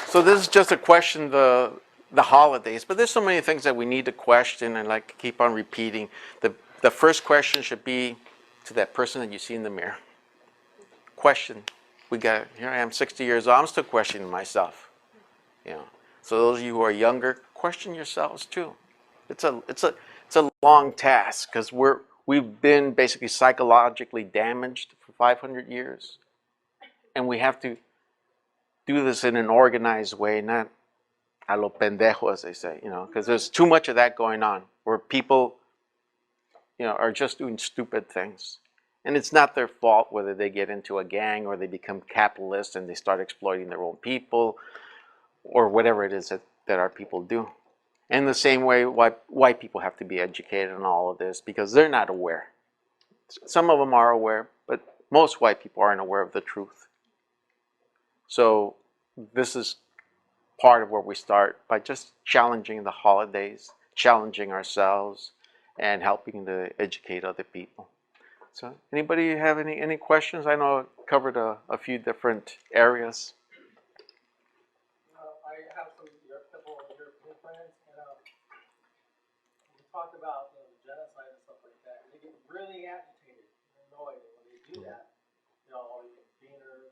So this is just a question the holidays, but there's so many things that we need to question and like keep on repeating. The first question should be to that person that you see in the mirror. Question. Here I am 60 years old, I'm still questioning myself. You know. So those of you who are younger, question yourselves too. It's a long task because we've been basically psychologically damaged for 500 years, and we have to do this in an organized way, not a lo pendejo, as they say, because there's too much of that going on where people, are just doing stupid things. And it's not their fault whether they get into a gang or they become capitalists and they start exploiting their own people or whatever it is that our people do. In the same way, white people have to be educated on all of this because they're not aware. Some of them are aware, but most white people aren't aware of the truth. So this is part of where we start by just challenging the holidays, challenging ourselves, and helping to educate other people. So anybody have any questions? I know I covered a few different areas. I have a couple of European friends, and we talk about the genocide and stuff like that, and they get really agitated and annoyed when they do that. All these beaners,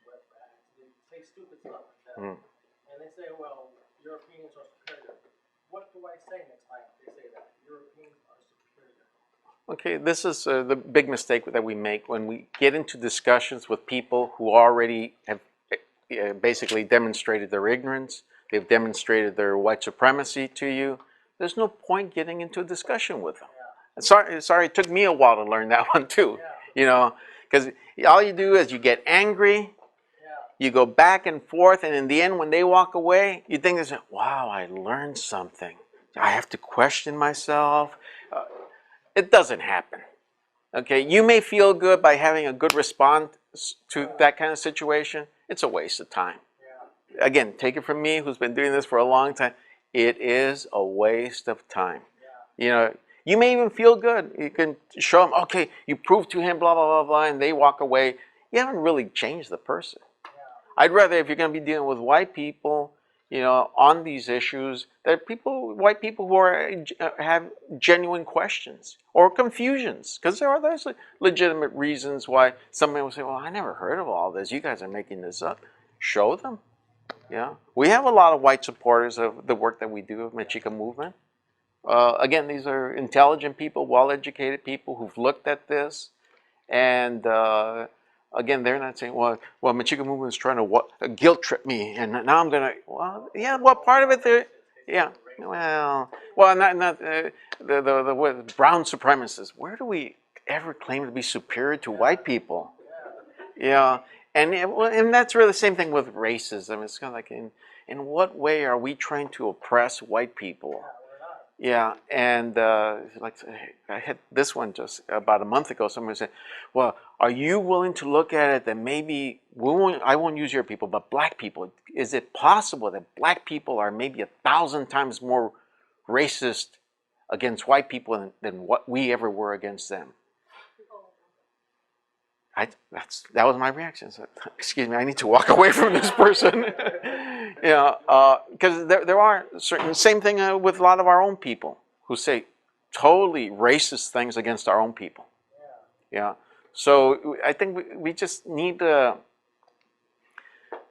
wetbacks, they say stupid stuff like that. Mm. And they say, well, Europeans are superior. What do I say next time they say that? Europeans are superior. Okay, this is the big mistake that we make when we get into discussions with people who already have basically demonstrated their ignorance. They've demonstrated their white supremacy to you. There's no point getting into a discussion with them. Yeah. Sorry, it took me a while to learn that one too. Yeah. Because all you do is you get angry. You go back and forth, and in the end, when they walk away, you think, wow, I learned something. I have to question myself. It doesn't happen. Okay, you may feel good by having a good response to that kind of situation. It's a waste of time. Again, take it from me, who's been doing this for a long time. It is a waste of time. You may even feel good. You can show them, okay, you prove to him, blah, blah, blah, blah, and they walk away. You haven't really changed the person. I'd rather, if you're going to be dealing with white people, on these issues, that white people who have genuine questions or confusions, because there's legitimate reasons why somebody will say, well, I never heard of all this. You guys are making this up. Show them. Yeah, we have a lot of white supporters of the work that we do of Mexica movement. Again, these are intelligent people, well-educated people who've looked at this, and again, they're not saying, well, Mexica movement is trying to guilt trip me, and now I'm gonna. Well, yeah, what part of it there? Yeah, well, not the brown supremacists. Where do we ever claim to be superior to white people? Yeah, and that's really the same thing with racism. It's kind of like, in what way are we trying to oppress white people? Yeah, and like I had this one just about a month ago. Someone said, well, are you willing to look at it that maybe I won't use your people, but black people, is it possible that black people are maybe 1,000 times more racist against white people than what we ever were against them? That was my reaction. So, excuse me, I need to walk away from this person. Because there are certain, same thing with a lot of our own people who say totally racist things against our own people. Yeah. So I think we just need to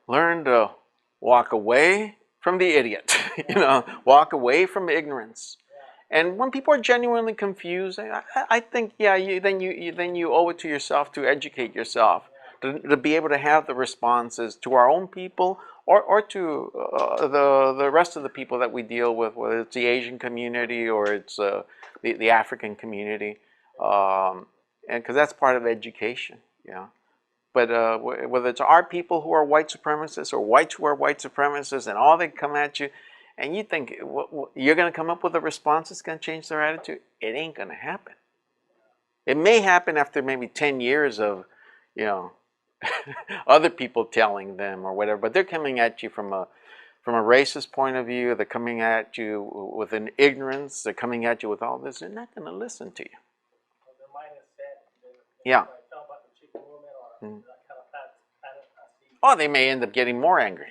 learn to walk away from the idiot. Walk away from ignorance. And when people are genuinely confused, I think, then you owe it to yourself to educate yourself, to be able to have the responses to our own people or to the rest of the people that we deal with, whether it's the Asian community or it's the African community, and because that's part of education, yeah. But whether it's our people who are white supremacists or whites who are white supremacists, and all they come at you, and you think you're going to come up with a response that's going to change their attitude, it ain't going to happen. It may happen after maybe 10 years of, other people telling them or whatever, but they're coming at you from a racist point of view. They're coming at you with an ignorance. They're coming at you with all this. They're not going to listen to you. Well, their mind is set. Yeah. Tell about the chicken movement or that kind of Oh, they may end up getting more angry.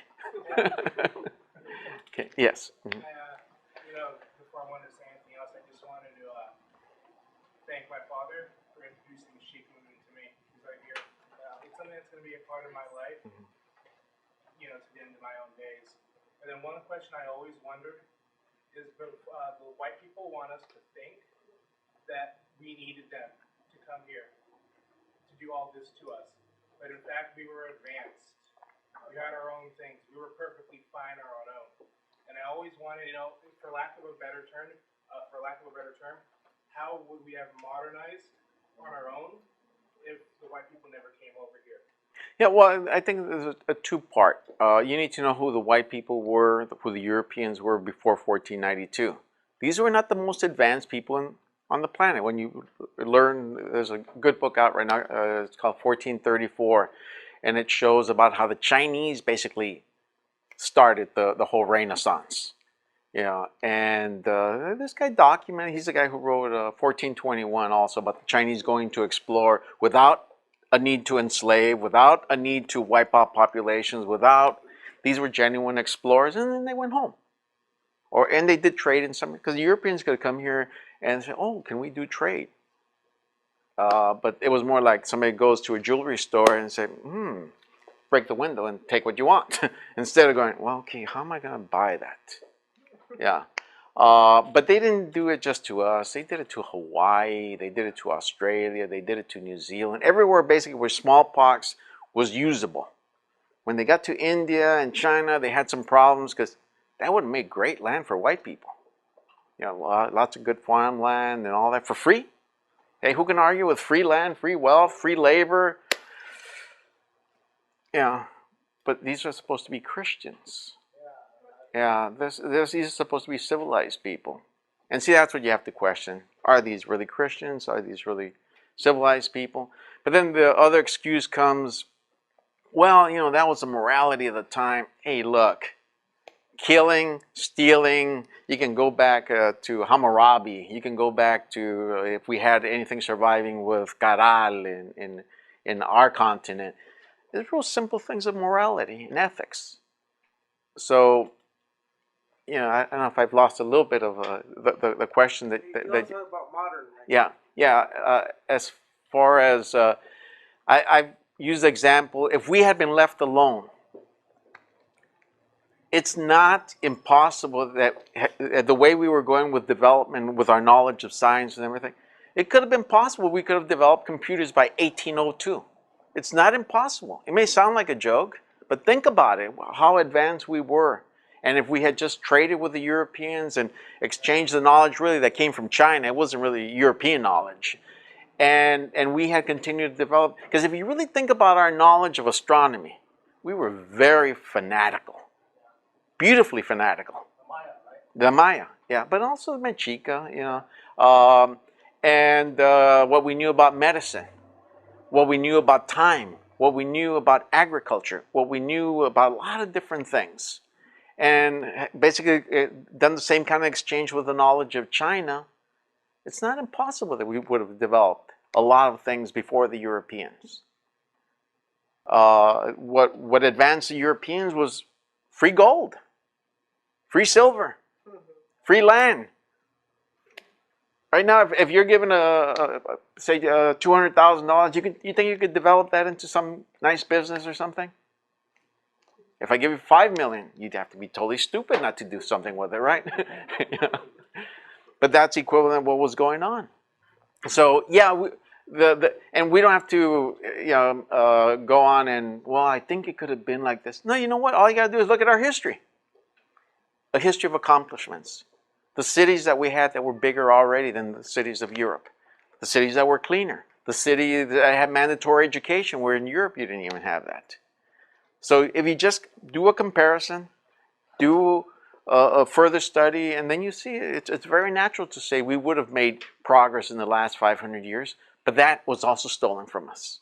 Okay. Yes. Mhm. Before I wanted to say anything else, I just wanted to thank my father for introducing sheep movement to me. He's right here. It's something that's going to be a part of my life, to the end of my own days. And then one question I always wondered is the white people want us to think that we needed them to come here to do all this to us. But in fact, we were advanced. We had our own things. We were perfectly fine on our own. And I always wanted, for lack of a better term, how would we have modernized on our own if the white people never came over here? Yeah, well, I think there's a two-part. You need to know who the white people were, who the Europeans were before 1492. These were not the most advanced people on the planet. When you learn, there's a good book out right now, it's called 1434, and it shows about how the Chinese basically started the whole Renaissance. Yeah, and this guy documented, he's the guy who wrote 1421 also about the Chinese going to explore without a need to enslave, without a need to wipe out populations, these were genuine explorers, and then they went home. And they did trade in some, because the Europeans could come here and say, oh, can we do trade? But it was more like somebody goes to a jewelry store and say, break the window and take what you want. Instead of going, well, okay, how am I going to buy that? Yeah. But they didn't do it just to us. They did it to Hawaii. They did it to Australia. They did it to New Zealand. Everywhere basically where smallpox was usable. When they got to India and China, they had some problems because that would have made great land for white people. Lots of good farmland and all that for free. Hey, who can argue with free land, free wealth, free labor? Yeah, but these are supposed to be Christians. Yeah, these are supposed to be civilized people. And see, that's what you have to question. Are these really Christians? Are these really civilized people? But then the other excuse comes, well, that was the morality of the time. Hey, look, killing, stealing, you can go back to Hammurabi. You can go back to, if we had anything surviving with Caral in our continent. There's real simple things of morality and ethics. So, I don't know if I've lost a little bit of the question that about modern. Yeah. As far as I've used the example, if we had been left alone, it's not impossible that the way we were going with development, with our knowledge of science and everything, it could have been possible we could have developed computers by 1802. It's not impossible. It may sound like a joke, but think about it, how advanced we were. And if we had just traded with the Europeans and exchanged the knowledge really that came from China, it wasn't really European knowledge. And we had continued to develop, because if you really think about our knowledge of astronomy, we were very fanatical, beautifully fanatical. The Maya, yeah, but also the Mexica, and what we knew about medicine, what we knew about time, what we knew about agriculture, what we knew about a lot of different things. And basically done the same kind of exchange with the knowledge of China. It's not impossible that we would have developed a lot of things before the Europeans. What advanced the Europeans was free gold, free silver, free land. Right now, if you're given say $200,000, you think you could develop that into some nice business or something? If I give you $5 million, you'd have to be totally stupid not to do something with it, right? But that's equivalent of what was going on. So yeah, and we don't have to go on and, well, I think it could have been like this. No, you know what? All you got to do is look at our history. A history of accomplishments. The cities that we had that were bigger already than the cities of Europe. The cities that were cleaner. The city that had mandatory education, where in Europe you didn't even have that. So if you just do a comparison, do a further study, and then you see it's very natural to say we would have made progress in the last 500 years, but that was also stolen from us.